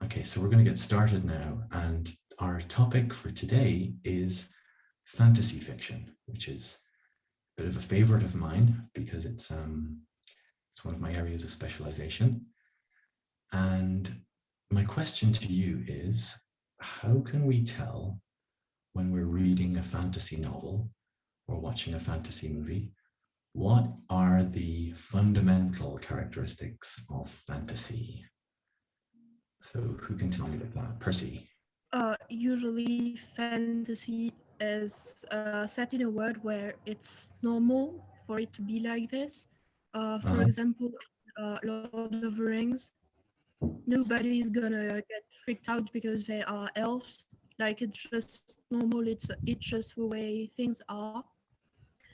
Okay, so we're going to get started now, and our topic for today is fantasy fiction, which is a bit of a favorite of mine because it's one of my areas of specialization. And my question to you is, how can we tell when we're reading a fantasy novel or watching a fantasy movie, what are the fundamental characteristics of fantasy? So who can tell me about that? Percy. Usually fantasy is set in a world where it's normal for it to be like this. For example, Lord of the Rings, nobody's gonna get freaked out because they are elves. Like it's just normal. It's just the way things are,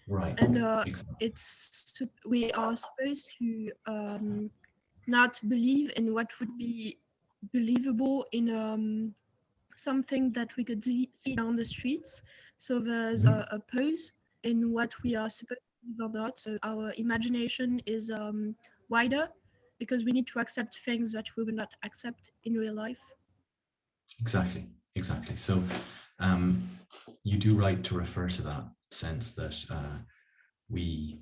Right. and Exactly. we are supposed to not believe in what would be believable in something that we could see down the streets. So there's a pause in what we are supposed to believe or not. So our imagination is wider because we need to accept things that we will not accept in real life. Exactly. Exactly. So um, you do right to refer to that sense that we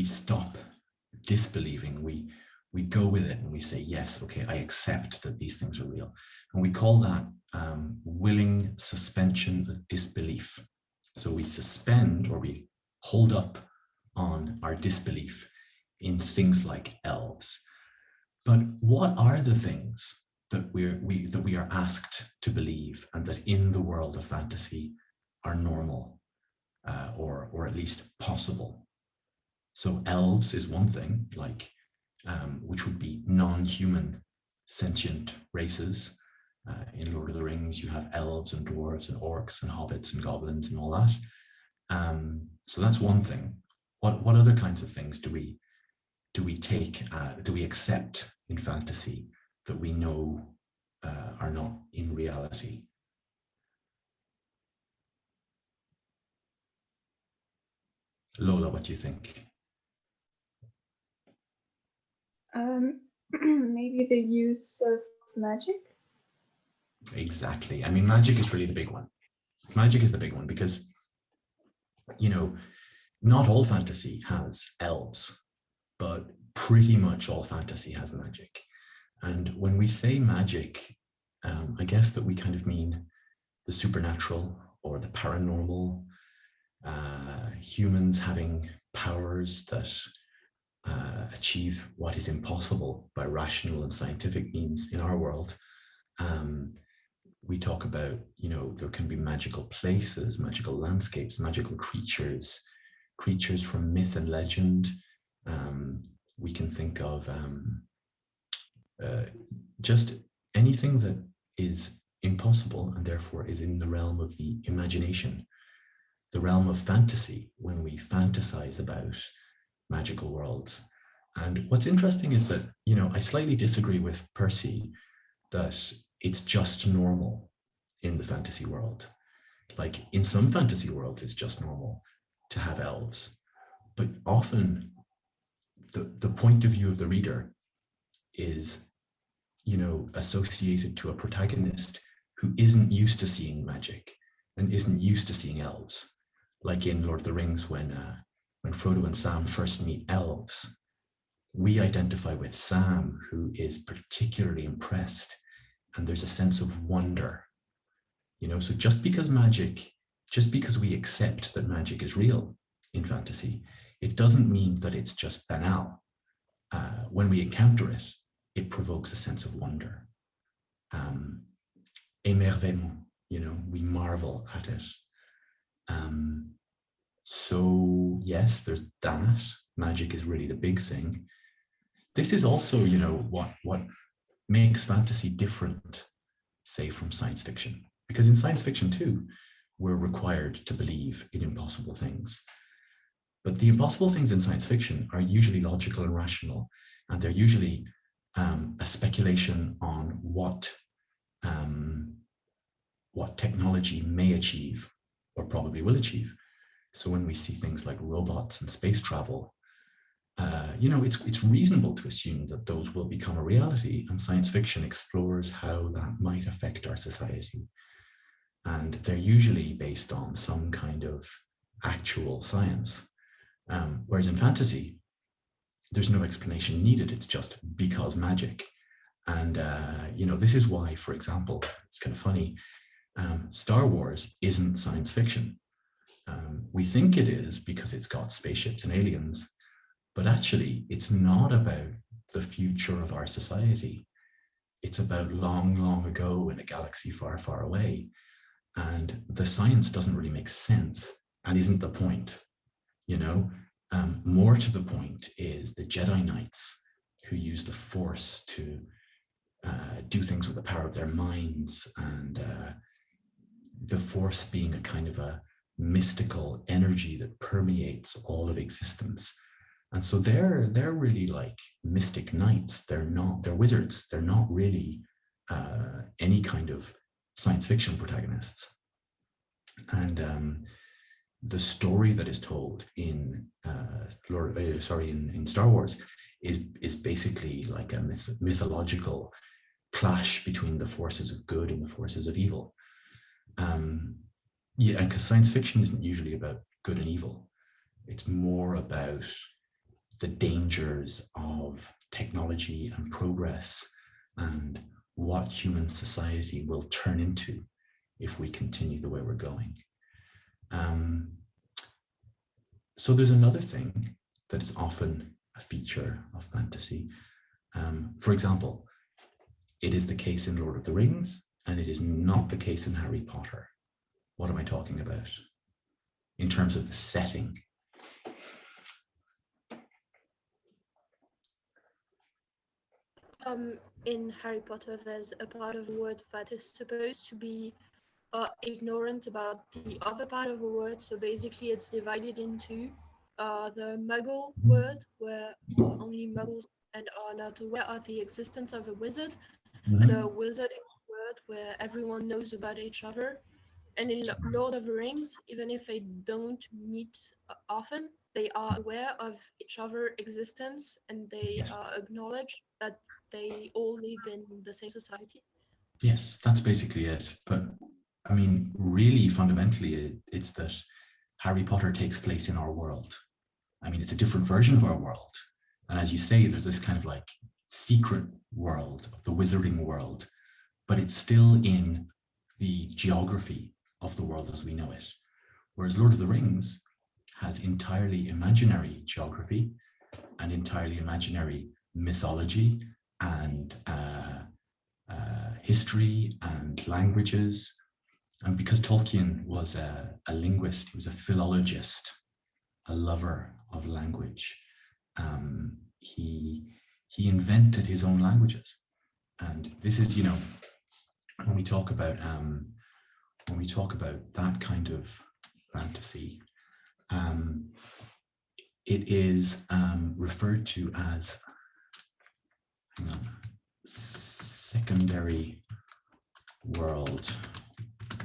stop disbelieving. We go with it and we say, yes, okay, I accept that these things are real. And we call that willing suspension of disbelief. So we suspend or we hold up on our disbelief in things like elves. But what are the things that we are asked to believe and that in the world of fantasy are normal or at least possible? So elves is one thing, like which would be non-human sentient races. In Lord of the Rings, you have elves and dwarves and orcs and hobbits and goblins and all that. So that's one thing. What other kinds of things do we accept in fantasy that we know are not in reality? Lola, what do you think? Maybe the use of magic. Exactly. I mean, magic is really the big one. Magic is the big one because, you know, not all fantasy has elves, but pretty much all fantasy has magic. And when we say magic, I guess that we kind of mean the supernatural or the paranormal, humans having powers that achieve what is impossible by rational and scientific means in our world. We talk about, you know, there can be magical places, magical landscapes, magical creatures from myth and legend. We can think of just anything that is impossible and therefore is in the realm of the imagination, the realm of fantasy, when we fantasize about magical worlds. And what's interesting is that, you know, I slightly disagree with Percy that it's just normal in the fantasy world. Like in some fantasy worlds, it's just normal to have elves, but often the point of view of the reader is, you know, associated to a protagonist who isn't used to seeing magic and isn't used to seeing elves. Like in Lord of the Rings, when Frodo and Sam first meet elves, we identify with Sam, who is particularly impressed, and there's a sense of wonder. You know, so just because we accept that magic is real in fantasy, it doesn't mean that it's just banal. When we encounter it, it provokes a sense of wonder. Émerveillement, you know, we marvel at it. So yes, there's that. Magic is really the big thing. This is also, you know, what makes fantasy different, say, from science fiction. Because in science fiction too, we're required to believe in impossible things. But the impossible things in science fiction are usually logical and rational, and they're usually a speculation on what technology may achieve or probably will achieve. So when we see things like robots and space travel, it's reasonable to assume that those will become a reality, and science fiction explores how that might affect our society. And they're usually based on some kind of actual science. Whereas in fantasy, there's no explanation needed. It's just because magic. And, this is why, for example, it's kind of funny, Star Wars isn't science fiction. We think it is because it's got spaceships and aliens, but actually it's not about the future of our society. It's about long, long ago in a galaxy far, far away. And the science doesn't really make sense and isn't the point, More to the point is the Jedi Knights who use the Force to do things with the power of their minds, and the Force being a kind of a mystical energy that permeates all of existence. And so they're really like mystic knights. They're wizards. They're not really any kind of science fiction protagonists. And the story that is told in in Star Wars is basically like a mythological clash between the forces of good and the forces of evil. Because science fiction isn't usually about good and evil. It's more about the dangers of technology and progress and what human society will turn into if we continue the way we're going. So there's another thing that is often a feature of fantasy. For example, it is the case in Lord of the Rings, and it is not the case in Harry Potter. What am I talking about in terms of the setting? In Harry Potter, there's a part of the word that is supposed to be ignorant about the other part of the word. So basically, it's divided into the Muggle word, where only Muggles and are not aware of the existence of a wizard, and a wizarding word where everyone knows about each other. And in Lord of the Rings, even if they don't meet often, they are aware of each other's existence, and they acknowledge that they all live in the same society. Yes, that's basically it. But I mean, really fundamentally, it's that Harry Potter takes place in our world. I mean, it's a different version of our world. And as you say, there's this kind of like secret world, the wizarding world, but it's still in the geography of the world as we know it. Whereas Lord of the Rings has entirely imaginary geography and entirely imaginary mythology and history and languages. And because Tolkien was a linguist, he was a philologist, a lover of language, he invented his own languages. And this is, when we talk about that kind of fantasy, it is referred to as secondary world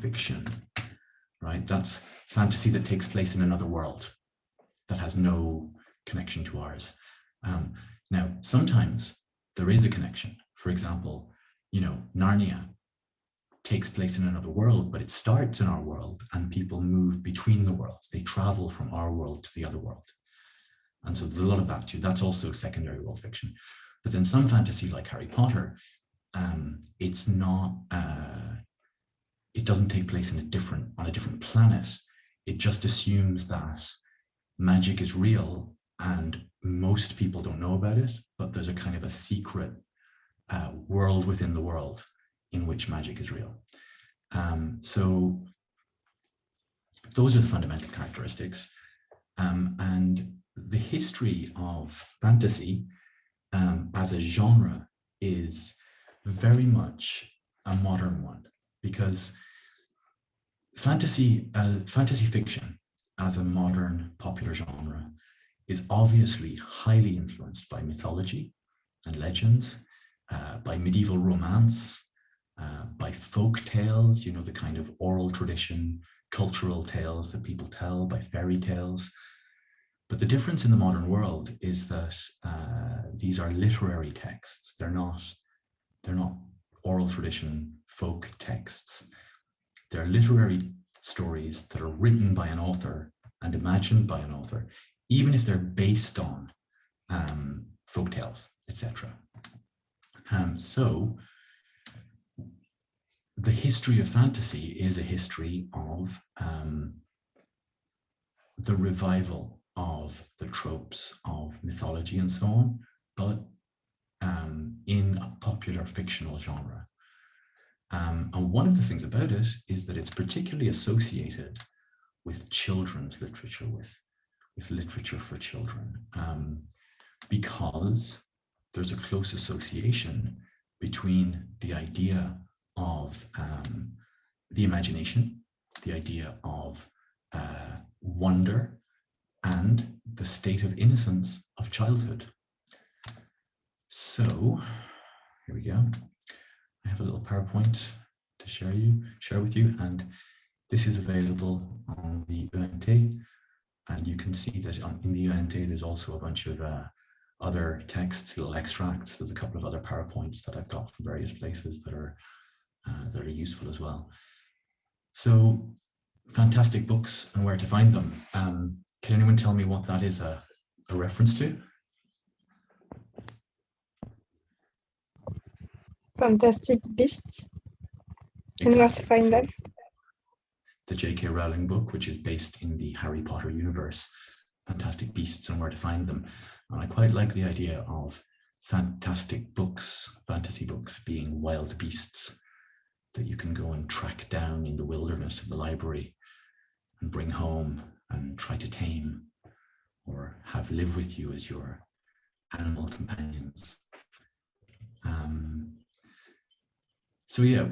fiction, right? That's fantasy that takes place in another world that has no connection to ours. Now, sometimes there is a connection. For example, Narnia takes place in another world, but it starts in our world, and people move between the worlds. They travel from our world to the other world. And so there's a lot of that too. That's also secondary world fiction. But then some fantasy like Harry Potter, it's not, it doesn't take place on a different planet. It just assumes that magic is real and most people don't know about it, but there's a kind of a secret world within the world in which magic is real. So those are the fundamental characteristics. And the history of fantasy as a genre is very much a modern one, because fantasy fiction as a modern popular genre is obviously highly influenced by mythology and legends, by medieval romance, by folk tales, the kind of oral tradition, cultural tales that people tell, by fairy tales. But the difference in the modern world is that these are literary texts. They're not oral tradition folk texts. They're literary stories that are written by an author and imagined by an author, even if they're based on folktales, etc. So the history of fantasy is a history of the revival of the tropes of mythology and so on, but in a popular fictional genre. And one of the things about it is that it's particularly associated with children's literature, with literature for children, because there's a close association between the idea of the imagination, the idea of wonder, and the state of innocence of childhood. So here we go. I have a little PowerPoint to share with you, and this is available on the Ende, and you can see that in the Ende there's also a bunch of other texts, little extracts. There's a couple of other PowerPoints that I've got from various places that are useful as well. So fantastic books and where to find them. Can anyone tell me what that is a reference to? Fantastic Beasts. And where to find them? The J.K. Rowling book, which is based in the Harry Potter universe, Fantastic Beasts and Where to Find Them. And I quite like the idea of fantastic books, fantasy books, being wild beasts that you can go and track down in the wilderness of the library and bring home and try to tame or have live with you as your animal companions. So yeah,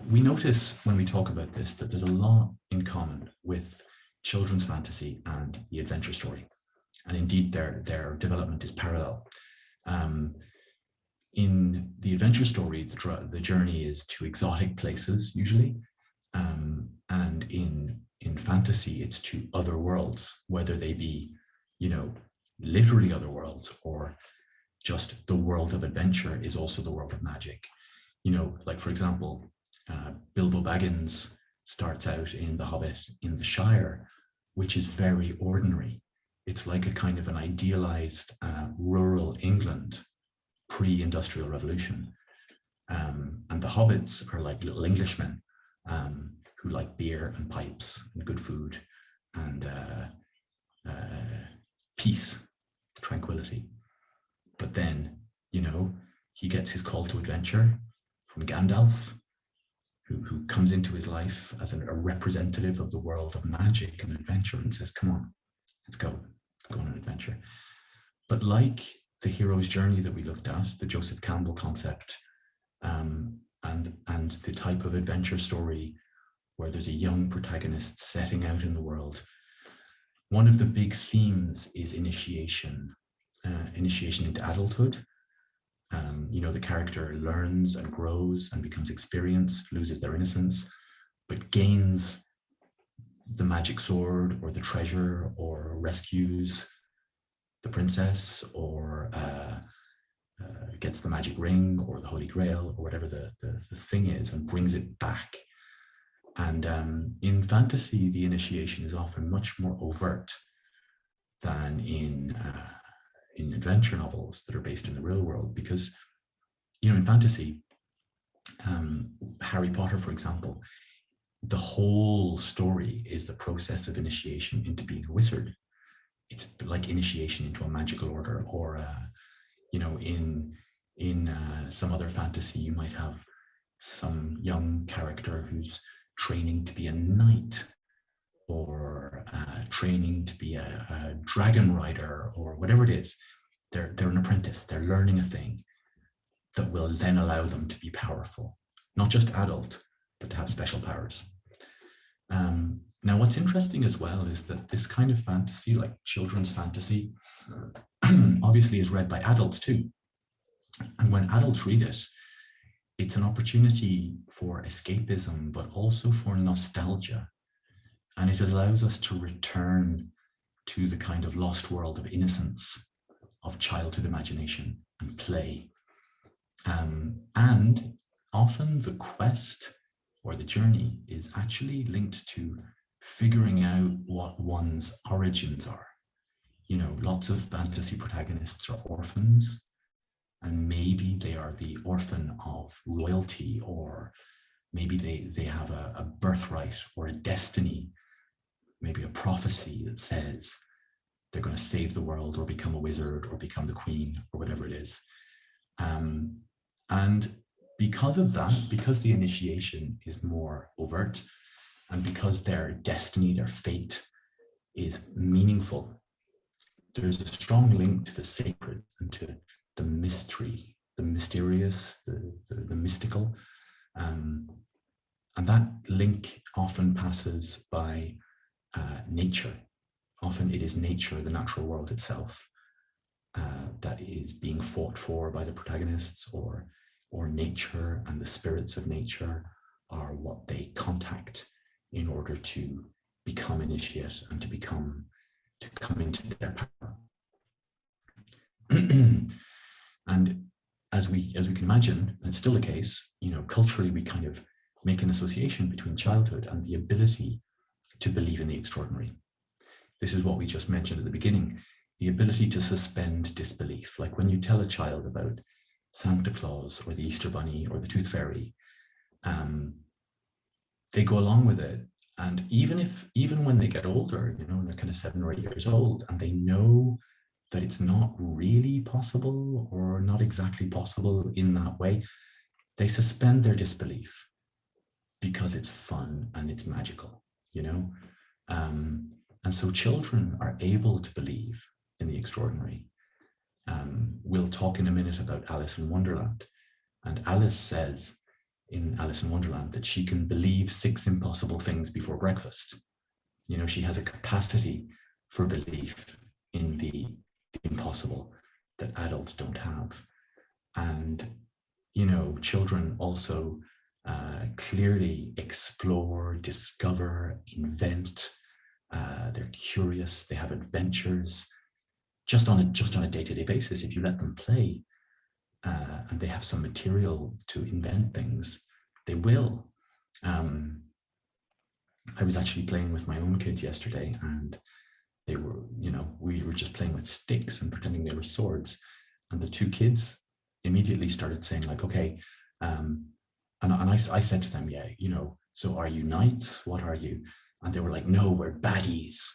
we notice when we talk about this that there's a lot in common with children's fantasy and the adventure story. And indeed, their development is parallel. In the adventure story, the journey is to exotic places, usually. And in fantasy, it's to other worlds, whether they be, literally other worlds, or just the world of adventure is also the world of magic. Like, for example, Bilbo Baggins starts out in The Hobbit in the Shire, which is very ordinary. It's like a kind of an idealized rural England pre-industrial revolution. And the hobbits are like little Englishmen who like beer and pipes and good food and peace, tranquility. But then, he gets his call to adventure from Gandalf, who comes into his life as a representative of the world of magic and adventure and says, come on, let's go on an adventure. But like the hero's journey that we looked at, the Joseph Campbell concept, and the type of adventure story where there's a young protagonist setting out in the world, one of the big themes is initiation into adulthood. The character learns and grows and becomes experienced, loses their innocence, but gains the magic sword or the treasure, or rescues the princess, or gets the magic ring or the Holy Grail or whatever the thing is, and brings it back. And in fantasy, the initiation is often much more overt than in adventure novels that are based in the real world, because in fantasy, Harry Potter, for example, the whole story is the process of initiation into being a wizard. It's like initiation into a magical order, or in some other fantasy, you might have some young character who's training to be a knight, or training to be a dragon rider, or whatever it is. They're an apprentice. They're learning a thing that will then allow them to be powerful, not just adult, but to have special powers. Now, what's interesting as well is that this kind of fantasy, like children's fantasy, obviously is read by adults too. And when adults read it, it's an opportunity for escapism, but also for nostalgia. And it allows us to return to the kind of lost world of innocence, of childhood imagination and play. And often the quest or the journey is actually linked to figuring out what one's origins are. You know, lots of fantasy protagonists are orphans, and maybe they are the orphan of royalty, or maybe they have a birthright or a destiny, maybe a prophecy that says they're going to save the world or become a wizard or become the queen or whatever it is. And because of that, because the initiation is more overt, and because their destiny, their fate is meaningful, there's a strong link to the sacred and to the mystery, the mysterious, the mystical. And that link often passes by nature. Often it is nature, the natural world itself, that is being fought for by the protagonists, or nature and the spirits of nature are what they contact in order to become initiate and to come into their power. And as we can imagine, and it's still the case, you know, culturally we kind of make an association between childhood and the ability to believe in the extraordinary. This is what we just mentioned at the beginning, the ability to suspend disbelief. Like when you tell a child about Santa Claus or the Easter Bunny or the Tooth Fairy, they go along with it. And even when they get older, you know, they're kind of 7 or 8 years old, and they know that it's not really possible or not exactly possible in that way, they suspend their disbelief because it's fun and it's magical, you know? And so children are able to believe in the extraordinary. We'll talk in a minute about Alice in Wonderland. And Alice says in Alice in Wonderland that she can believe 6 impossible things before breakfast. You know, she has a capacity for belief in the impossible that adults don't have. And, you know, children also clearly explore, discover, invent. They're curious, they have adventures just on a day-to-day basis. If you let them play and they have some material to invent things, they will. I was actually playing with my own kids yesterday, and they were, you know, we were just playing with sticks and pretending they were swords. And the 2 kids immediately started saying like, okay, and I said to them, yeah, you know, so are you knights? What are you? And they were like, no, we're baddies.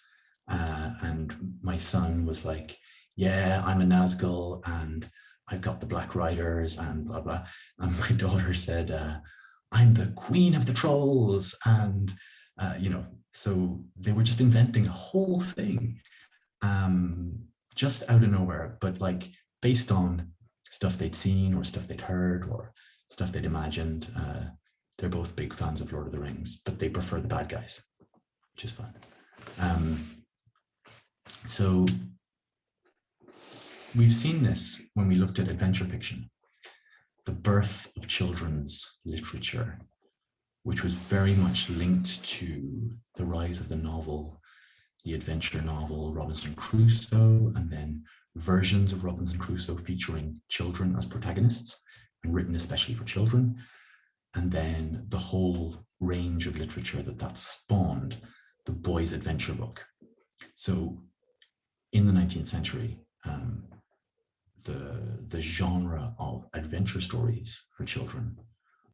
And my son was like, yeah, I'm a Nazgul and I've got the Black Riders and blah, blah. And my daughter said, I'm the queen of the trolls. And, you know, so they were just inventing a whole thing just out of nowhere, but like based on stuff they'd seen or stuff they'd heard or stuff they'd imagined. They're both big fans of Lord of the Rings, but they prefer the bad guys, which is fun. So we've seen this when we looked at adventure fiction, the birth of children's literature, which was very much linked to the rise of the novel, the adventure novel, Robinson Crusoe, and then versions of Robinson Crusoe featuring children as protagonists and written especially for children. And then the whole range of literature that spawned, the boys' adventure book. So in the 19th century, the genre of adventure stories for children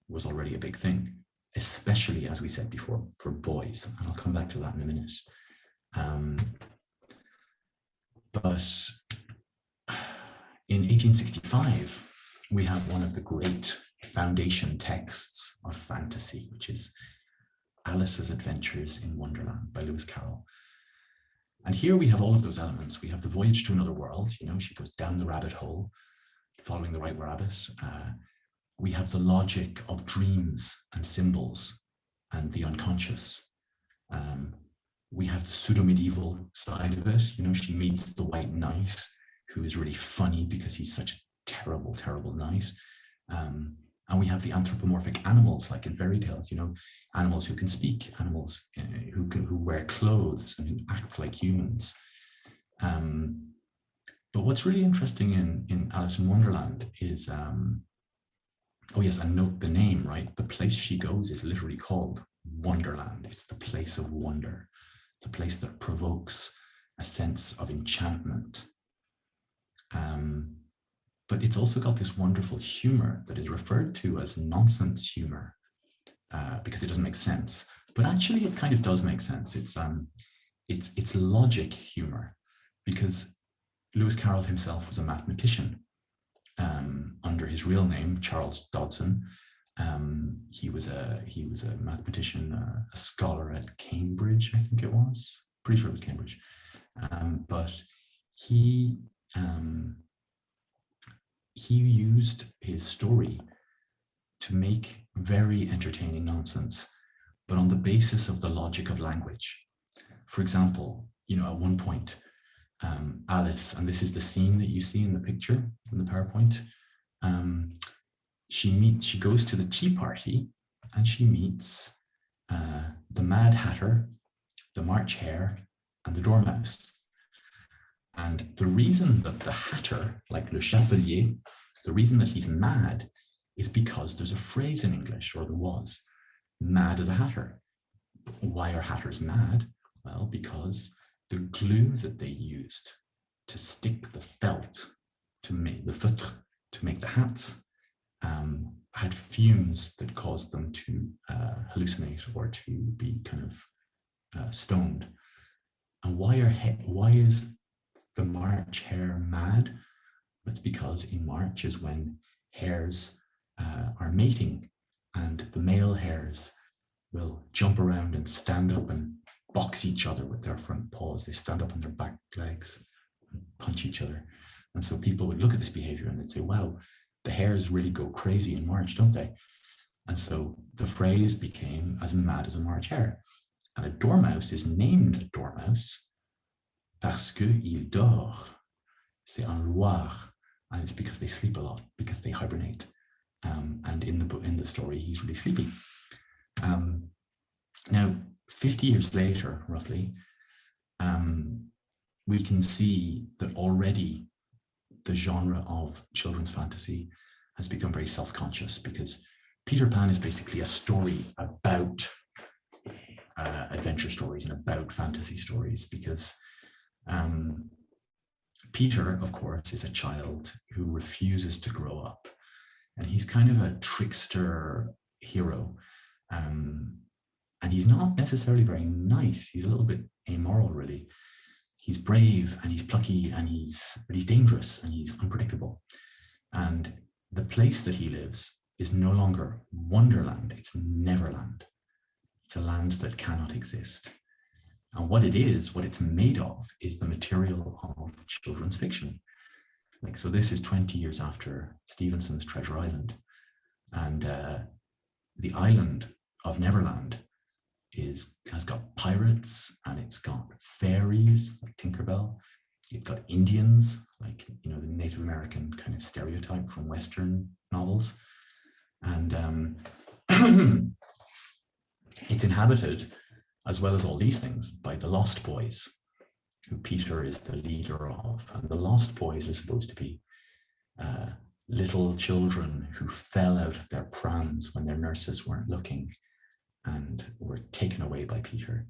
was already a big thing, especially, as we said before, for boys. And I'll come back to that in a minute. But in 1865, we have one of the great foundation texts of fantasy, which is Alice's Adventures in Wonderland by Lewis Carroll. And here we have all of those elements. We have the voyage to another world, you know, she goes down the rabbit hole, following the right rabbit. We have the logic of dreams and symbols and the unconscious. We have the pseudo-medieval side of it. You know, she meets the White Knight, who is really funny because he's such a terrible, terrible knight. And we have the anthropomorphic animals, like in fairy tales, you know, animals who can speak, animals who wear clothes and who act like humans. But what's really interesting in Alice in Wonderland is, oh yes, and note the name, right? The place she goes is literally called Wonderland. It's the place of wonder, the place that provokes a sense of enchantment. But it's also got this wonderful humor that is referred to as nonsense humor, because it doesn't make sense. But actually, it kind of does make sense. It's logic humor, because Lewis Carroll himself was a mathematician under his real name, Charles Dodson. He was a mathematician, a scholar at Cambridge, I think it was. Pretty sure it was Cambridge. But he used his story to make very entertaining nonsense, but on the basis of the logic of language. For example, at one point, Alice, and this is the scene that you see in the picture in the PowerPoint, she goes to the tea party and she meets the Mad Hatter, the March Hare, and the Dormouse. And the reason that the Hatter, like Le Chapelier, the reason that he's mad is because there's a phrase in English, or there was, mad as a hatter. Why are hatters mad? Well, because the glue that they used to stick the felt, to make the feutre, to make the hats, had fumes that caused them to hallucinate or to be kind of stoned. And why is the March hare mad? It's because in March is when hares are mating, and the male hares will jump around and stand up and box each other with their front paws. They stand up on their back legs and punch each other. And so people would look at this behavior and they'd say, wow, the hares really go crazy in March, don't they? And so the phrase became as mad as a March hare. And a dormouse is named dormouse parce qu'il dort. C'est en Loire. And it's because they sleep a lot, because they hibernate. And in the story, he's really sleepy. Now, 50 years later, roughly, we can see that already the genre of children's fantasy has become very self-conscious, because Peter Pan is basically a story about adventure stories and about fantasy stories, because Peter, of course, is a child who refuses to grow up. And he's kind of a trickster hero. And he's not necessarily very nice. He's a little bit amoral, really. He's brave and he's plucky but he's dangerous and he's unpredictable. And the place that he lives is no longer Wonderland, it's Neverland. It's a land that cannot exist. And what it's made of, is the material of children's fiction. So this is 20 years after Stevenson's Treasure Island. And the island of Neverland has got pirates, and it's got fairies like Tinkerbell. It's got Indians, like the Native American kind of stereotype from Western novels. And it's inhabited, as well as all these things, by the Lost Boys, who Peter is the leader of. And the Lost Boys are supposed to be little children who fell out of their prams when their nurses weren't looking and were taken away by Peter.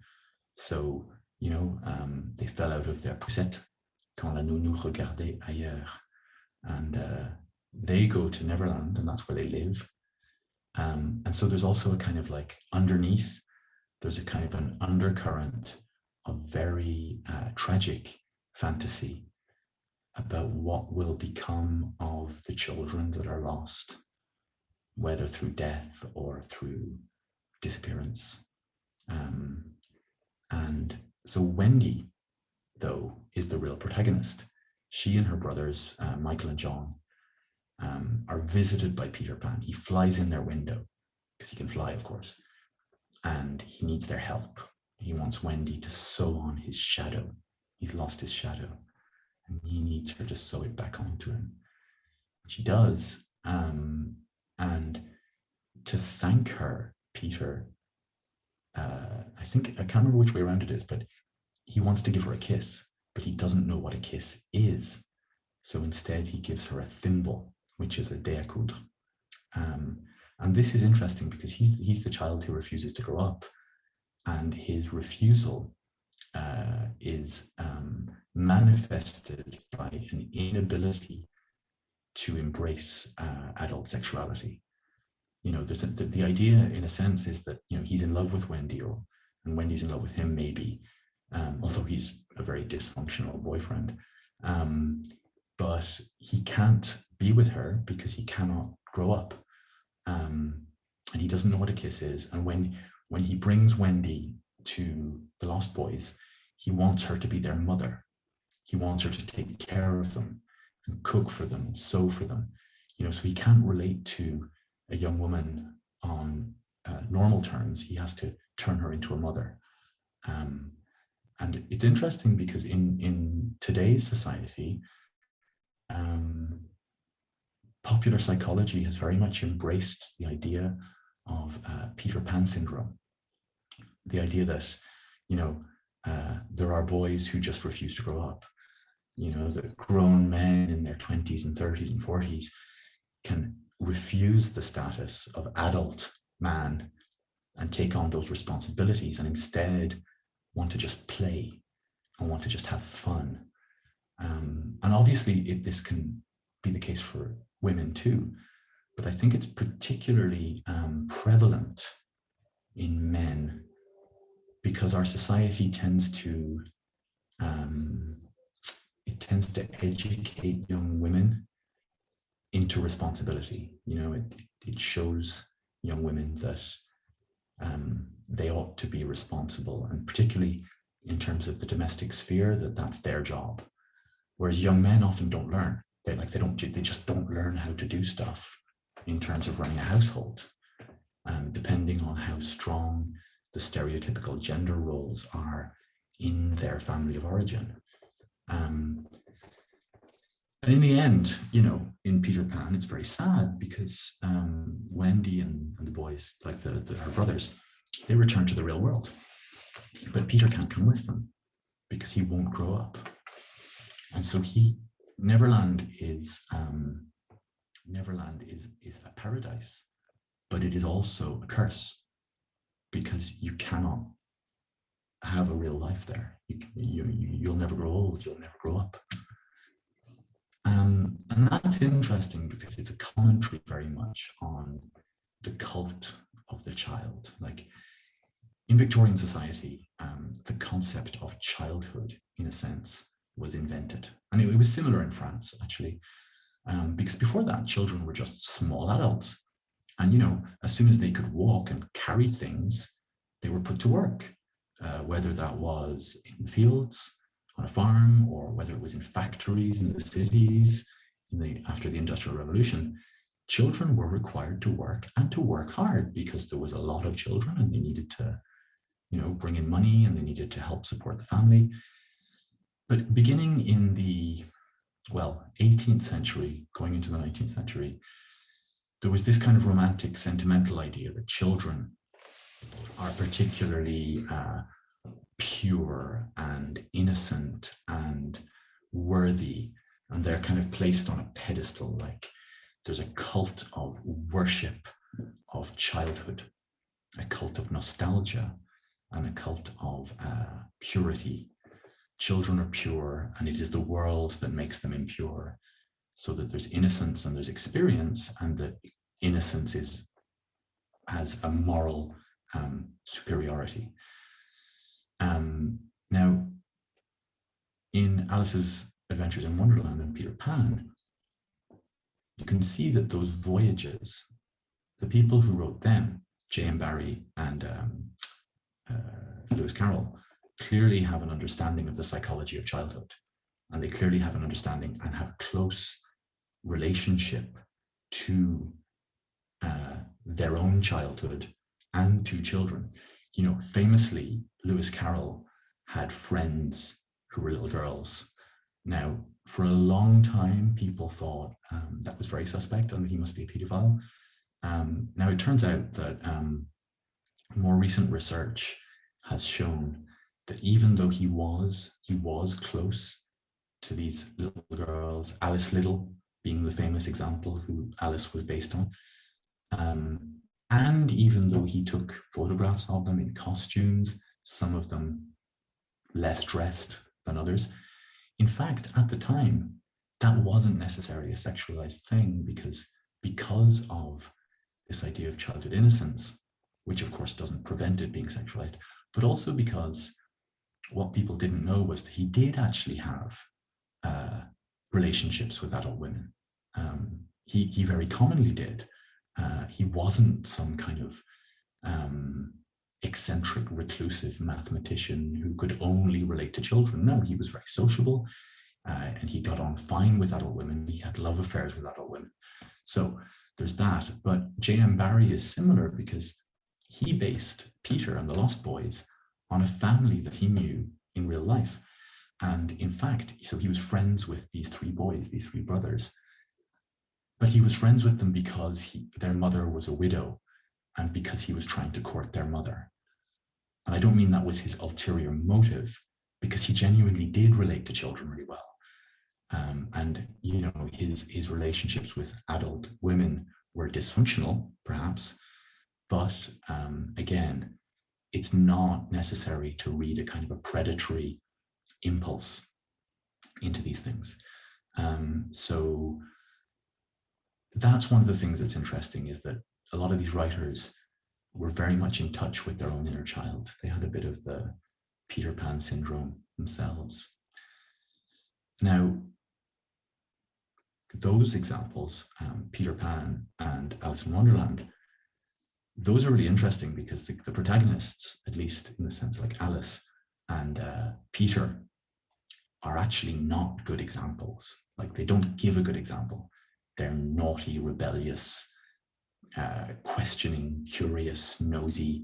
So, they fell out of their poussette quand la nounou regardait ailleurs. And they go to Neverland, and that's where they live. And so there's also a kind of underneath, there's a kind of an undercurrent of very tragic fantasy about what will become of the children that are lost, whether through death or through disappearance. And so Wendy, though, is the real protagonist. She and her brothers, Michael and John, are visited by Peter Pan. He flies in their window, because he can fly, of course, and he needs their help. He wants Wendy to sew on his shadow. He's lost his shadow, and he needs her to sew it back onto him. She does, and to thank her, Peter, I can't remember which way around it is, but he wants to give her a kiss, but he doesn't know what a kiss is. So instead, he gives her a thimble, which is a dea coudre. And this is interesting because he's the child who refuses to grow up, and his refusal is manifested by an inability to embrace adult sexuality. You know, the idea, in a sense, is that, you know, he's in love with Wendy, and Wendy's in love with him, maybe, although he's a very dysfunctional boyfriend. But he can't be with her because he cannot grow up. And he doesn't know what a kiss is. And when he brings Wendy to the Lost Boys, he wants her to be their mother. He wants her to take care of them and cook for them and sew for them. You know, so he can't relate to a young woman on normal terms. He has to turn her into a mother. And it's interesting because in today's society, popular psychology has very much embraced the idea of Peter Pan syndrome. The idea that, you know, there are boys who just refuse to grow up. You know, that grown men in their 20s and 30s and 40s can refuse the status of adult man and take on those responsibilities, and instead want to just play and want to just have fun. And obviously this can be the case for women too, but I think it's particularly prevalent in men because our society tends to educate young women into responsibility. You know, it shows young women that they ought to be responsible, and particularly in terms of the domestic sphere, that's their job. Whereas young men often don't learn. They just don't learn how to do stuff in terms of running a household, depending on how strong the stereotypical gender roles are in their family of origin. And in the end, you know, in Peter Pan, it's very sad because Wendy and the boys, like her brothers, they return to the real world. But Peter can't come with them because he won't grow up. And so Neverland is a paradise, but it is also a curse because you cannot have a real life there. You'll never grow old, you'll never grow up. And that's interesting because it's a commentary very much on the cult of the child. Like in Victorian society, the concept of childhood, in a sense, was invented. And it was similar in France, actually, because before that, children were just small adults. And, you know, as soon as they could walk and carry things, they were put to work, whether that was in fields, on a farm, or whether it was in factories in the cities. After the Industrial Revolution, children were required to work and to work hard because there was a lot of children and they needed to, you know, bring in money and they needed to help support the family. But beginning in the 18th century, going into the 19th century, there was this kind of romantic, sentimental idea that children are particularly pure and innocent and worthy, and they're kind of placed on a pedestal. Like there's a cult of worship of childhood, a cult of nostalgia, and a cult of purity. Children are pure, and it is the world that makes them impure, so that there's innocence and there's experience, and that innocence has a moral superiority. Now, in Alice's Adventures in Wonderland and Peter Pan, you can see that those voyages, the people who wrote them, J.R.R. Barrie and Lewis Carroll, clearly have an understanding of the psychology of childhood, and they clearly have an understanding and have close relationship to their own childhood and to children. You know, famously, Lewis Carroll had friends who were little girls. Now, for a long time, people thought that was very suspect and that he must be a paedophile. Now, it turns out that more recent research has shown that even though he was close to these little girls, Alice Liddell being the famous example who Alice was based on, and even though he took photographs of them in costumes, some of them less dressed than others, in fact, at the time, that wasn't necessarily a sexualized thing because of this idea of childhood innocence, which of course doesn't prevent it being sexualized, but also because what people didn't know was that he did actually have relationships with adult women. He very commonly did. He wasn't some kind of eccentric, reclusive mathematician who could only relate to children. No, he was very sociable, and he got on fine with adult women. He had love affairs with adult women. So there's that. But J.M. Barrie is similar because he based Peter and the Lost Boys on a family that he knew in real life. And in fact, so he was friends with these three boys, these three brothers, but he was friends with them because their mother was a widow and because he was trying to court their mother. And I don't mean that was his ulterior motive, because he genuinely did relate to children really well. And, you know, his relationships with adult women were dysfunctional, perhaps, but again, it's not necessary to read a kind of a predatory impulse into these things. So that's one of the things that's interesting, is that a lot of these writers were very much in touch with their own inner child. They had a bit of the Peter Pan syndrome themselves. Now, those examples, Peter Pan and Alice in Wonderland, those are really interesting because the protagonists, at least in the sense like Alice and Peter, are actually not good examples. Like, they don't give a good example. They're naughty, rebellious, questioning, curious, nosy,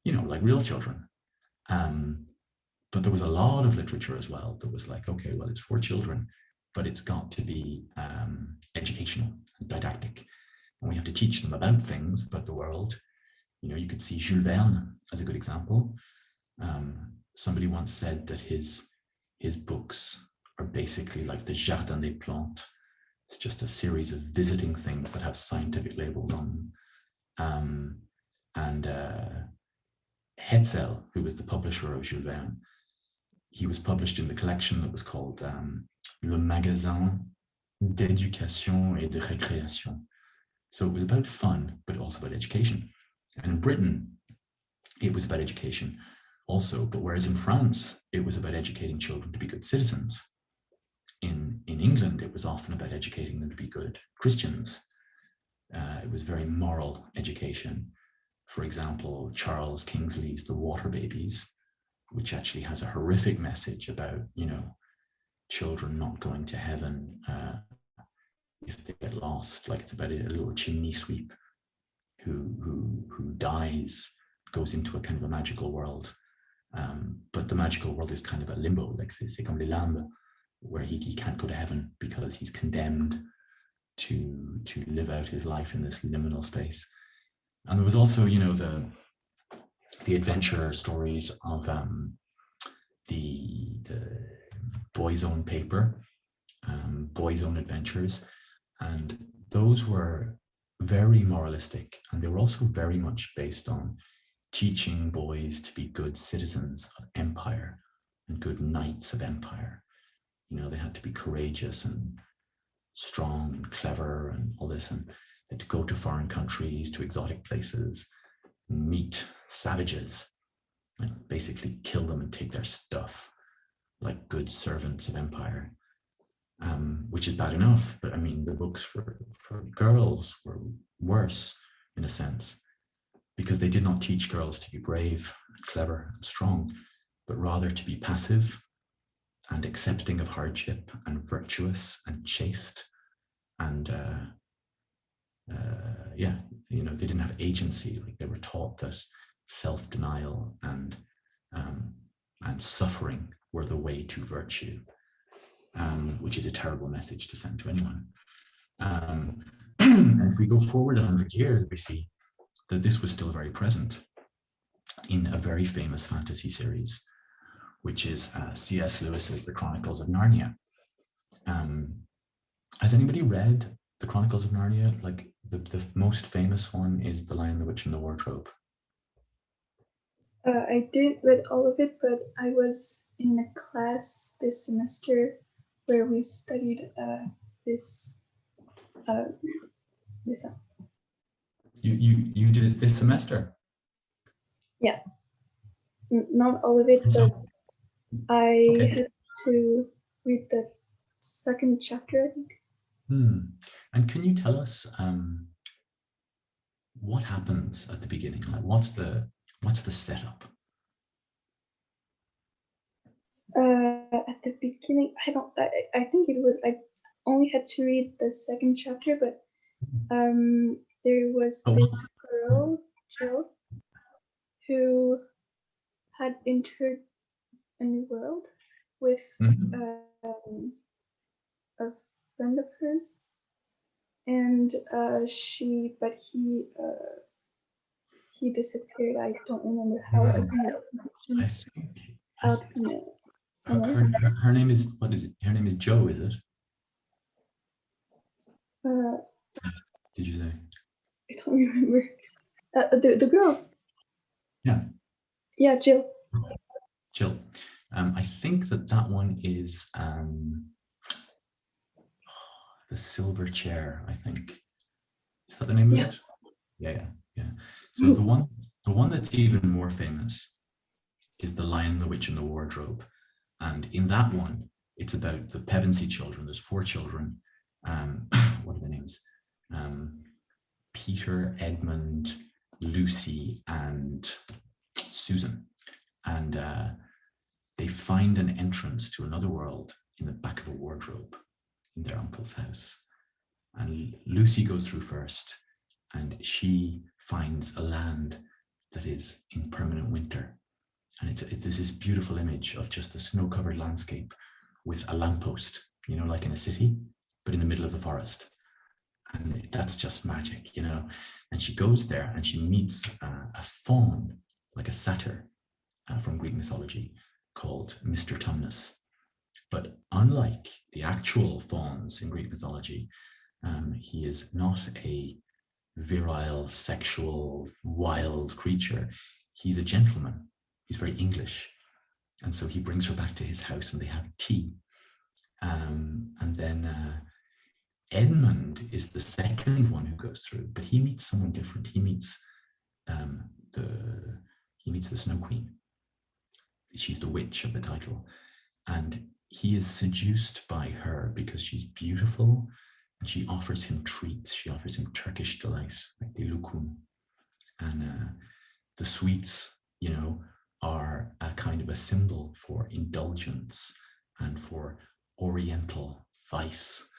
you know, like real children. But there was a lot of literature as well that was like, okay, well, it's for children, but it's got to be educational and didactic. And we have to teach them about things, about the world. You know, you could see Jules Verne as a good example. Somebody once said that his books are basically like the Jardin des Plantes. It's just a series of visiting things that have scientific labels on them. And Hetzel, who was the publisher of Jules Verne, he was published in the collection that was called Le Magasin d'Éducation et de Récréation. So it was about fun, but also about education. And in Britain, it was about education also, but whereas in France, it was about educating children to be good citizens. In England, it was often about educating them to be good Christians. It was very moral education. For example, Charles Kingsley's The Water Babies, which actually has a horrific message about, you know, children not going to heaven if they get lost. Like, it's about a little chimney sweep who dies, goes into a kind of a magical world. But the magical world is kind of a limbo, like c'est comme les limbes, where he can't go to heaven because he's condemned to live out his life in this liminal space. And there was also, you know, the adventure stories of the Boy's Own Paper, Boy's Own Adventures, and those were very moralistic, and they were also very much based on teaching boys to be good citizens of empire and good knights of empire. You know, they had to be courageous and strong and clever and all this, and they had to go to foreign countries, to exotic places, meet savages, and basically kill them and take their stuff like good servants of empire, which is bad enough. But I mean, the books for girls were worse in a sense, because they did not teach girls to be brave, and clever, and strong, but rather to be passive and accepting of hardship and virtuous and chaste. And yeah, you know, they didn't have agency. Like, they were taught that self-denial and suffering were the way to virtue, which is a terrible message to send to anyone. And if we go forward 100 years, we see that this was still very present in a very famous fantasy series, which is C.S. Lewis's The Chronicles of Narnia. Has anybody read The Chronicles of Narnia? Like the most famous one is The Lion, the Witch, and the Wardrobe. I didn't read all of it, but I was in a class this semester where we studied this. You did it this semester? Yeah, not all of it, but I had to read the second chapter, I think. And can you tell us what happens at the beginning? Like, what's the setup? At the beginning, I think it was, I only had to read the second chapter, but there was this girl, Jill, who had entered a new world with a friend of hers, and he disappeared. I don't remember how. I think out somewhere. Her name is, what is it? Her name is Jo, is it? Did you say? I don't remember. The girl. Yeah. Yeah, Jill. Jill. I think that one is the Silver Chair, I think. Is that the name of it? Yeah. So the one that's even more famous is The Lion, the Witch, and the Wardrobe. And in that one, it's about the Pevensey children. There's 4 children. What are the names? Peter, Edmund, Lucy, and Susan. And they find an entrance to another world in the back of a wardrobe in their uncle's house. And Lucy goes through first, and she finds a land that is in permanent winter. And there's this beautiful image of just a snow-covered landscape with a lamppost, like in a city, but in the middle of the forest. And that's just magic, And she goes there and she meets a faun, like a satyr from Greek mythology, called Mr. Tumnus. But unlike the actual fauns in Greek mythology, he is not a virile, sexual, wild creature. He's a gentleman. He's very English. And so he brings her back to his house and they have tea. And then Edmund is the second one who goes through, but he meets someone different. He meets the Snow Queen. She's the witch of the title. And he is seduced by her because she's beautiful and she offers him treats. She offers him Turkish delight, like the lukum. And the sweets, are a kind of a symbol for indulgence and for Oriental vice.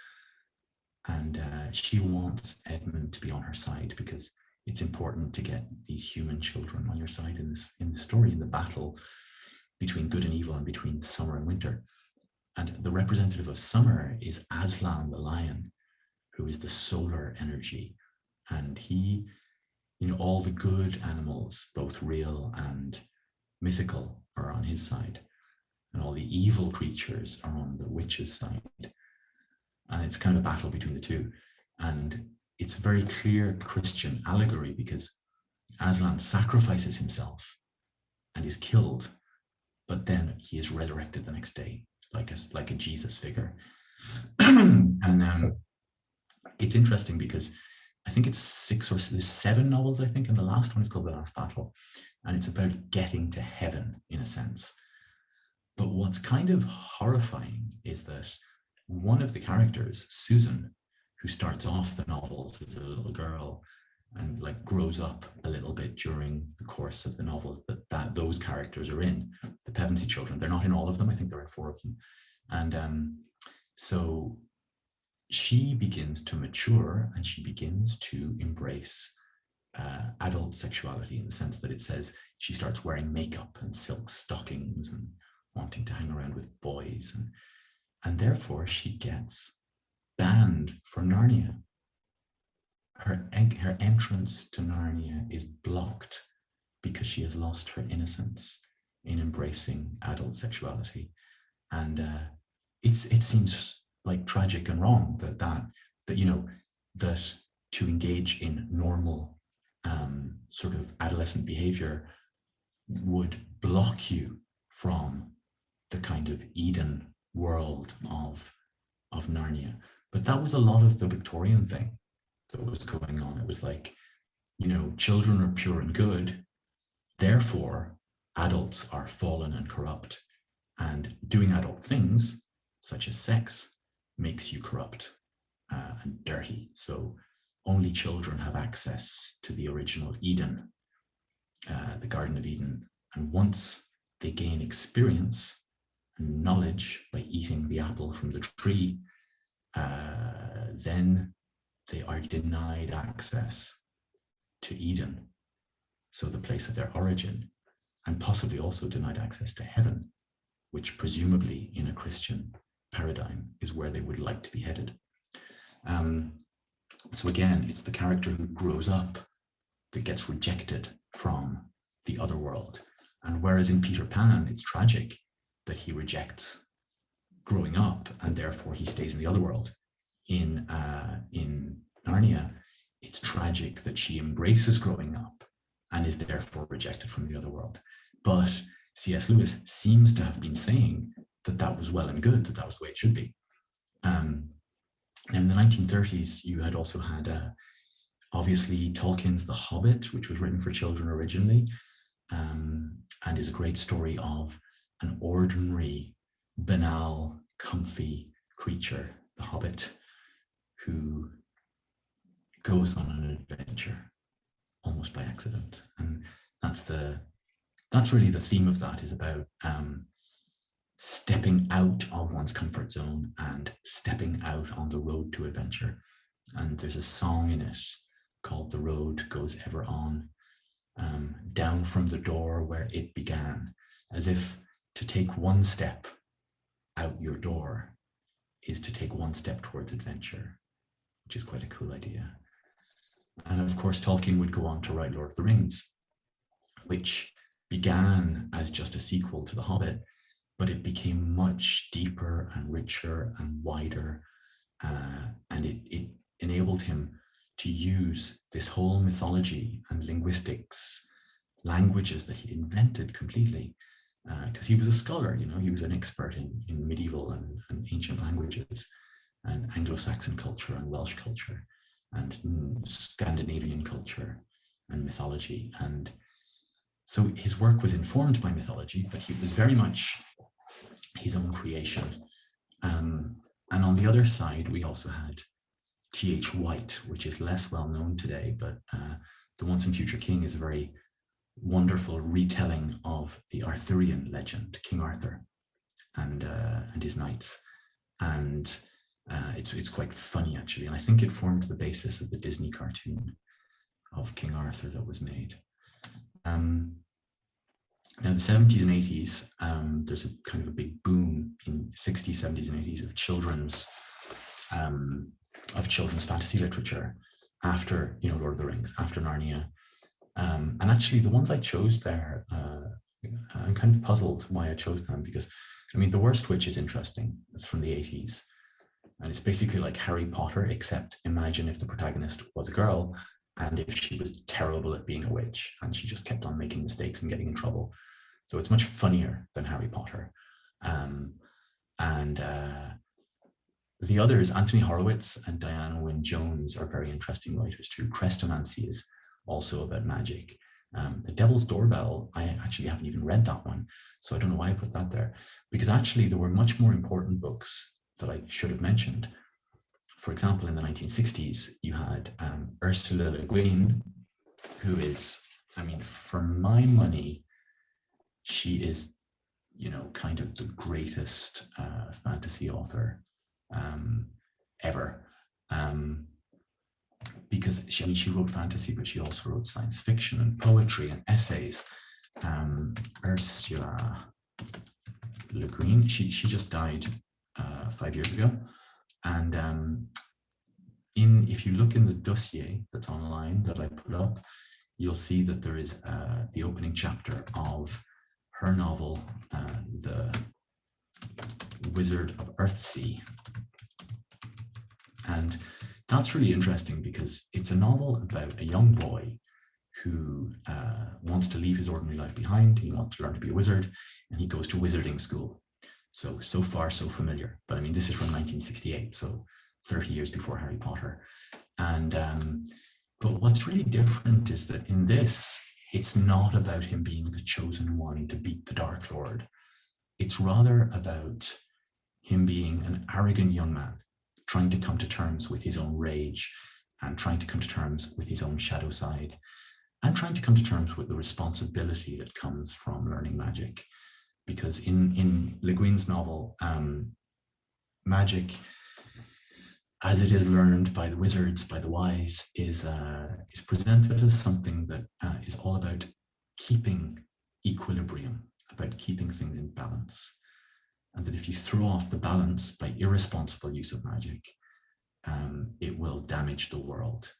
And she wants Edmund to be on her side because it's important to get these human children on your side in the story, in the battle between good and evil and between summer and winter. And the representative of summer is Aslan the lion, who is the solar energy. And he, all the good animals, both real and mythical, are on his side. And all the evil creatures are on the witch's side. And it's kind of a battle between the two. And it's a very clear Christian allegory because Aslan sacrifices himself and is killed, but then he is resurrected the next day, like a Jesus figure. And it's interesting because I think it's there's 7 novels, I think, and the last one is called The Last Battle. And it's about getting to heaven, in a sense. But what's kind of horrifying is that one of the characters, Susan, who starts off the novels as a little girl and grows up a little bit during the course of the novels that those characters are in, the Pevensey children. They're not in all of them. I think there are 4 of them. And so she begins to mature and she begins to embrace adult sexuality in the sense that it says she starts wearing makeup and silk stockings and wanting to hang around with boys. And therefore she gets banned from Narnia. Her entrance to Narnia is blocked because she has lost her innocence in embracing adult sexuality. And it seems like tragic and wrong that to engage in normal sort of adolescent behavior would block you from the kind of Eden world of Narnia. But that was a lot of the Victorian thing that was going on. It was like, children are pure and good, therefore adults are fallen and corrupt, and doing adult things such as sex makes you corrupt and dirty. So only children have access to the original Eden, the Garden of Eden. And once they gain experience and knowledge by eating the apple from the tree, then they are denied access to Eden, so the place of their origin, and possibly also denied access to heaven, which presumably in a Christian paradigm is where they would like to be headed. So again, it's the character who grows up that gets rejected from the other world. And whereas in Peter Pan, it's tragic that he rejects growing up and therefore he stays in the other world. In Narnia, it's tragic that she embraces growing up and is therefore rejected from the other world. But C.S. Lewis seems to have been saying that was well and good, that was the way it should be. In the 1930s, you had also had, obviously, Tolkien's The Hobbit, which was written for children originally, and is a great story of an ordinary, banal, comfy creature, the Hobbit, who goes on an adventure almost by accident. And that's really the theme of that, is about stepping out of one's comfort zone and stepping out on the road to adventure. And there's a song in it called "The Road Goes Ever On," down from the door where it began, as if to take one step out your door is to take one step towards adventure, which is quite a cool idea. And of course, Tolkien would go on to write Lord of the Rings, which began as just a sequel to The Hobbit, but it became much deeper and richer and wider, and it enabled him to use this whole mythology and linguistics, languages that he'd invented completely, because he was a scholar, he was an expert in medieval and ancient languages, and Anglo-Saxon culture and Welsh culture and Scandinavian culture and mythology. And so his work was informed by mythology, but he was very much his own creation. And on the other side, we also had T.H. White, which is less well known today, but The Once and Future King is a very wonderful retelling of the Arthurian legend, King Arthur and his knights. And it's quite funny, actually. And I think it formed the basis of the Disney cartoon of King Arthur that was made. Now, the 70s and 80s, there's a kind of a big boom in 60s, 70s, and 80s of children's fantasy literature after, Lord of the Rings, after Narnia. And actually, the ones I chose there, I'm kind of puzzled why I chose them, because, The Worst Witch is interesting. It's from the 80s. And it's basically like Harry Potter, except imagine if the protagonist was a girl and if she was terrible at being a witch and she just kept on making mistakes and getting in trouble. So it's much funnier than Harry Potter. The others, Anthony Horowitz and Diana Wynne Jones, are very interesting writers too. Crestomancy is also about magic. The Devil's Doorbell, I actually haven't even read that one, so I don't know why I put that there, because actually there were much more important books that I should have mentioned. For example, in the 1960s, you had Ursula Le Guin, who is, for my money, she is, kind of the greatest fantasy author ever. Because she wrote fantasy, but she also wrote science fiction and poetry and essays. Ursula Le Guin, she just died 5 years ago. And if you look in the dossier that's online that I put up, you'll see that there is the opening chapter of her novel, The Wizard of Earthsea. And that's really interesting because it's a novel about a young boy who wants to leave his ordinary life behind. He wants to learn to be a wizard, and he goes to wizarding school. So far, so familiar. But I mean, this is from 1968, so 30 years before Harry Potter. And but what's really different is that in this, it's not about him being the chosen one to beat the Dark Lord. It's rather about him being an arrogant young man, trying to come to terms with his own rage and trying to come to terms with his own shadow side and trying to come to terms with the responsibility that comes from learning magic. Because in Le Guin's novel, magic, as it is learned by the wizards, by the wise, is presented as something that is all about keeping equilibrium, about keeping things in balance. And that if you throw off the balance by irresponsible use of magic, it will damage the world.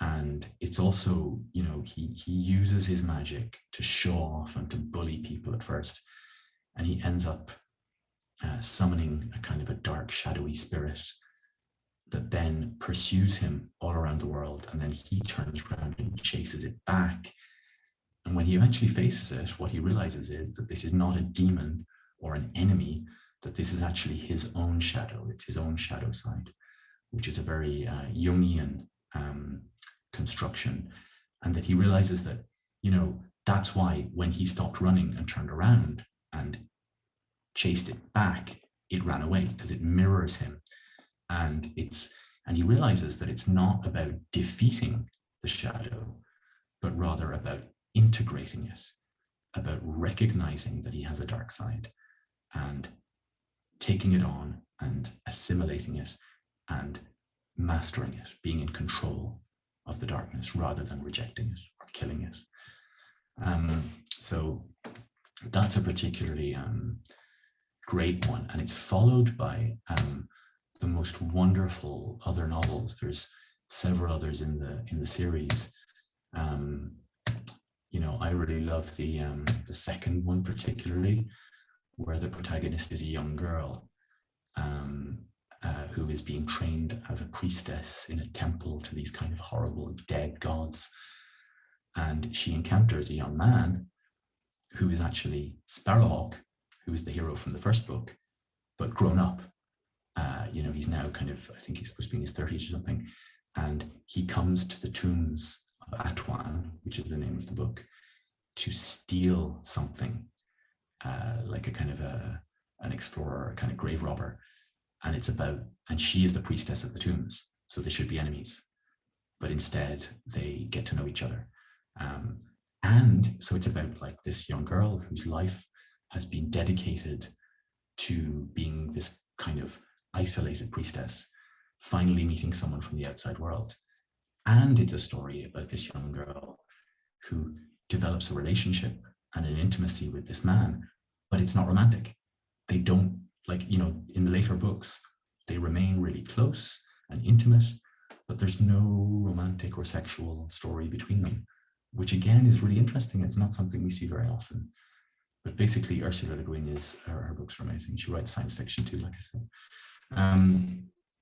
And it's also, you know, he uses his magic to show off and to bully people at first. And he ends up summoning a kind of a dark, shadowy spirit that then pursues him all around the world. And then he turns around and chases it back. And when he eventually faces it, what he realizes is that this is not a demon or an enemy, that this is actually his own shadow. It's his own shadow side, which is a very Jungian construction. And that he realizes that, you know, that's why when he stopped running and turned around and chased it back, it ran away, because it mirrors him. And he realizes that it's not about defeating the shadow, but rather about integrating it, about recognizing that he has a dark side and taking it on and assimilating it and mastering it, being in control of the darkness rather than rejecting it or killing it. So that's a particularly great one. And it's followed by the most wonderful other novels. There's several others in the series. You know, I really love the second one particularly, where the protagonist is a young girl who is being trained as a priestess in a temple to these kind of horrible dead gods. And she encounters a young man who is actually Sparrowhawk, who is the hero from the first book, but grown up. You know, he's now kind of, I think he's supposed to be in his 30s or something. And he comes to the tombs of Atuan, which is the name of the book, to steal something, like a kind of an explorer, a kind of grave robber. And she is the priestess of the tombs, so they should be enemies. But instead, they get to know each other. And so it's about like this young girl whose life has been dedicated to being this kind of isolated priestess, finally meeting someone from the outside world. And it's a story about this young girl who develops a relationship and an intimacy with this man, but it's not romantic. They don't, like, you know, in the later books, they remain really close and intimate, but there's no romantic or sexual story between them, which again is really interesting. It's not something we see very often. But basically, Ursula Le Guin her books are amazing. She writes science fiction too, like I said.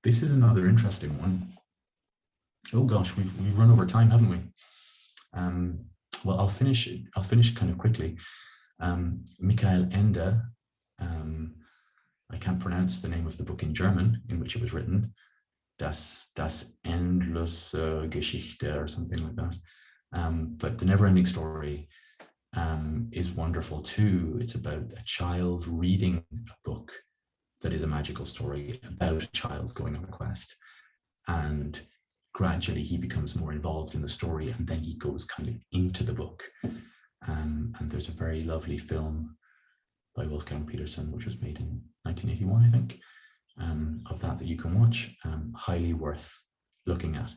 This is another interesting one. Oh gosh, we've run over time, haven't we? Well, I'll finish kind of quickly. Michael Ende, I can't pronounce the name of the book in German in which it was written. Das endlose Geschichte or something like that. But the Neverending Story is wonderful too. It's about a child reading a book that is a magical story about a child going on a quest. And gradually he becomes more involved in the story, and then he goes kind of into the book. And there's a very lovely film by Wolfgang Petersen, which was made in 1981, I think, of that you can watch. Highly worth looking at.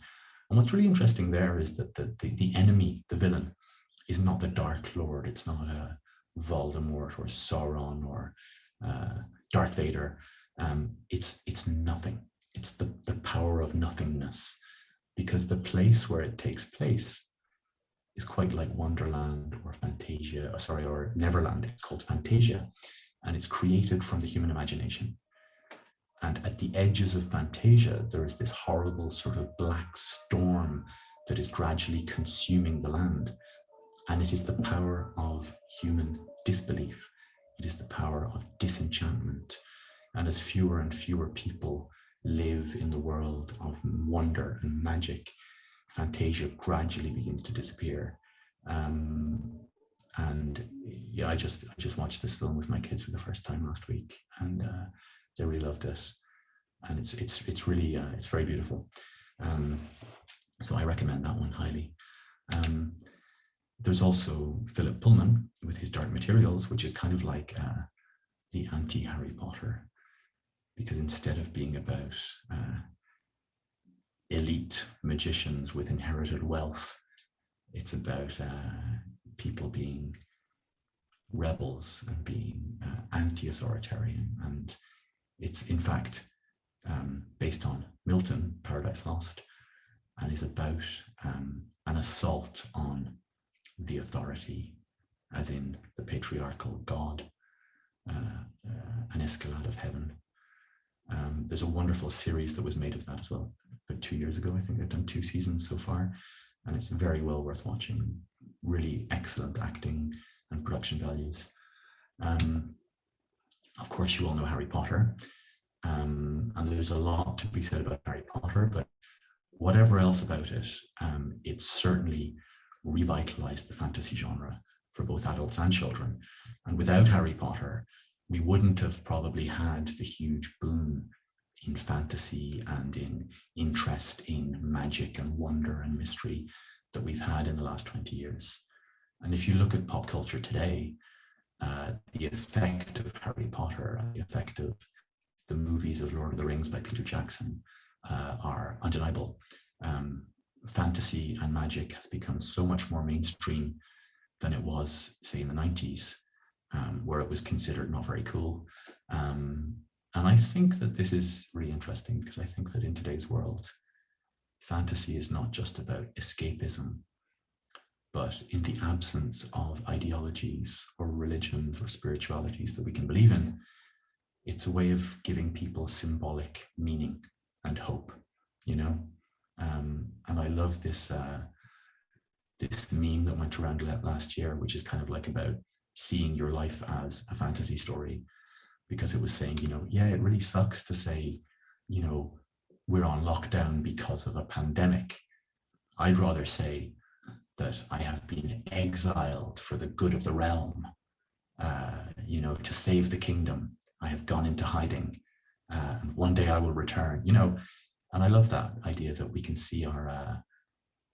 And what's really interesting there is that the enemy, the villain, is not the Dark Lord. It's not a Voldemort or Sauron or Darth Vader. It's nothing. It's the power of nothingness, because the place where it takes place is quite like Wonderland or Fantasia, or Neverland. It's called Fantasia, and it's created from the human imagination. And at the edges of Fantasia, there is this horrible sort of black storm that is gradually consuming the land. And it is the power of human disbelief. It is the power of disenchantment. And as fewer and fewer people live in the world of wonder and magic, Fantasia gradually begins to disappear. And yeah, I just watched this film with my kids for the first time last week, and they really loved it. And it's really it's very beautiful. So I recommend that one highly. There's also Philip Pullman with his Dark Materials, which is kind of like the anti-Harry Potter, because instead of being about elite magicians with inherited wealth, it's about people being rebels and being anti-authoritarian. And it's in fact based on Milton, Paradise Lost, and is about an assault on the authority, as in the patriarchal God, an escalade of heaven. There's a wonderful series that was made of that as well, about 2 years ago. I think they've done 2 seasons so far, and it's very well worth watching. Really excellent acting and production values. Of course, you all know Harry Potter, and there's a lot to be said about Harry Potter, but whatever else about it, it certainly revitalized the fantasy genre for both adults and children. And without Harry Potter, we wouldn't have probably had the huge boom in fantasy and in interest in magic and wonder and mystery that we've had in the last 20 years. And if you look at pop culture today, the effect of Harry Potter and the effect of the movies of Lord of the Rings by Peter Jackson are undeniable. Fantasy and magic has become so much more mainstream than it was, say, in the 90s, where it was considered not very cool. And I think that this is really interesting, because I think that in today's world, fantasy is not just about escapism, but in the absence of ideologies or religions or spiritualities that we can believe in, it's a way of giving people symbolic meaning and hope, you know? And I love this this meme that went around last year, which is kind of like about seeing your life as a fantasy story, because it was saying, you know, yeah, it really sucks to say, you know, we're on lockdown because of a pandemic. I'd rather say that I have been exiled for the good of the realm, you know, to save the kingdom. I have gone into hiding, and one day I will return, you know. And I love that idea that we can see our,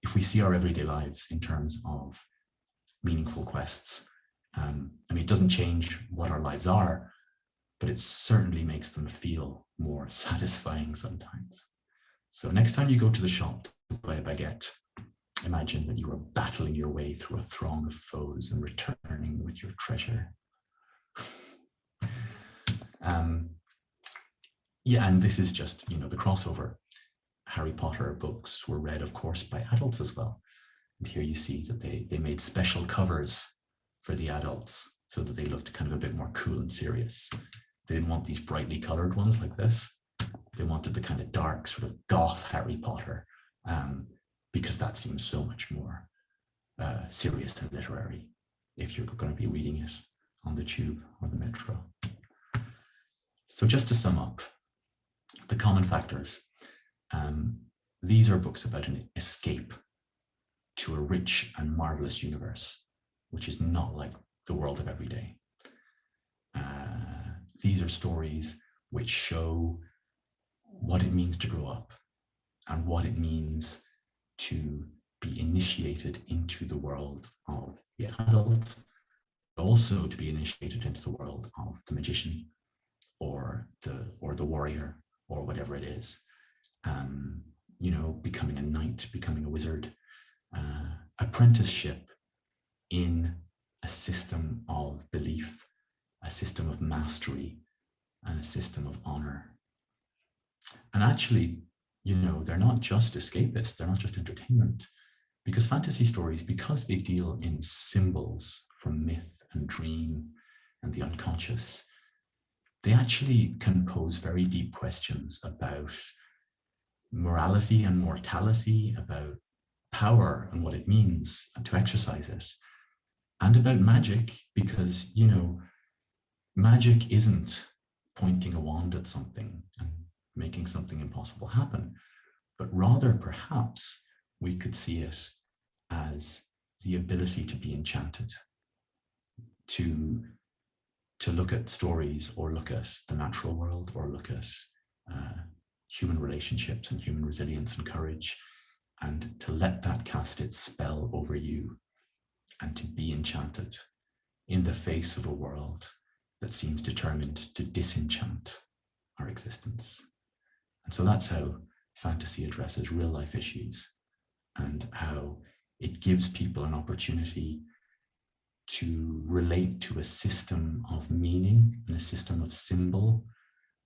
if we see our everyday lives in terms of meaningful quests. I mean, it doesn't change what our lives are, but it certainly makes them feel more satisfying sometimes. So next time you go to the shop to buy a baguette, imagine that you are battling your way through a throng of foes and returning with your treasure. Yeah, and this is just, you know, the crossover. Harry Potter books were read, of course, by adults as well. And here you see that they made special covers for the adults so that they looked kind of a bit more cool and serious. They didn't want these brightly colored ones like this. They wanted the kind of dark, sort of goth Harry Potter, because that seems so much more serious and literary if you're going to be reading it on the tube or the metro. So just to sum up, the common factors. These are books about an escape to a rich and marvelous universe, which is not like the world of every day. These are stories which show what it means to grow up and what it means to be initiated into the world of the adult, but also to be initiated into the world of the magician or the warrior or whatever it is. You know, becoming a knight, becoming a wizard, apprenticeship in a system of belief, a system of mastery, and a system of honor. And actually, you know, they're not just escapists, they're not just entertainment. Because fantasy stories, because they deal in symbols from myth and dream and the unconscious, they actually can pose very deep questions about morality and mortality, about power and what it means to exercise it, and about magic, because, you know, magic isn't pointing a wand at something and making something impossible happen, but rather perhaps we could see it as the ability to be enchanted, to look at stories or look at the natural world or look at human relationships and human resilience and courage, and to let that cast its spell over you and to be enchanted in the face of a world that seems determined to disenchant our existence. And so that's how fantasy addresses real life issues, and how it gives people an opportunity to relate to a system of meaning and a system of symbol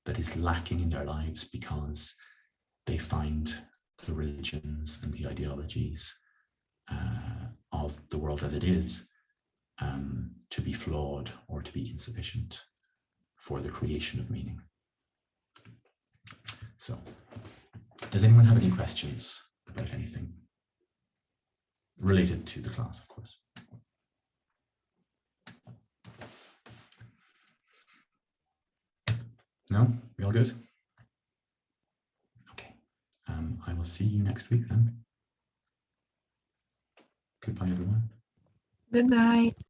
that is lacking in their lives because they find the religions and the ideologies of the world as it is to be flawed or to be insufficient for the creation of meaning. So, does anyone have any questions about anything related to the class, of course? No? We all good? Okay. I will see you next week then. Goodbye, everyone. Good night.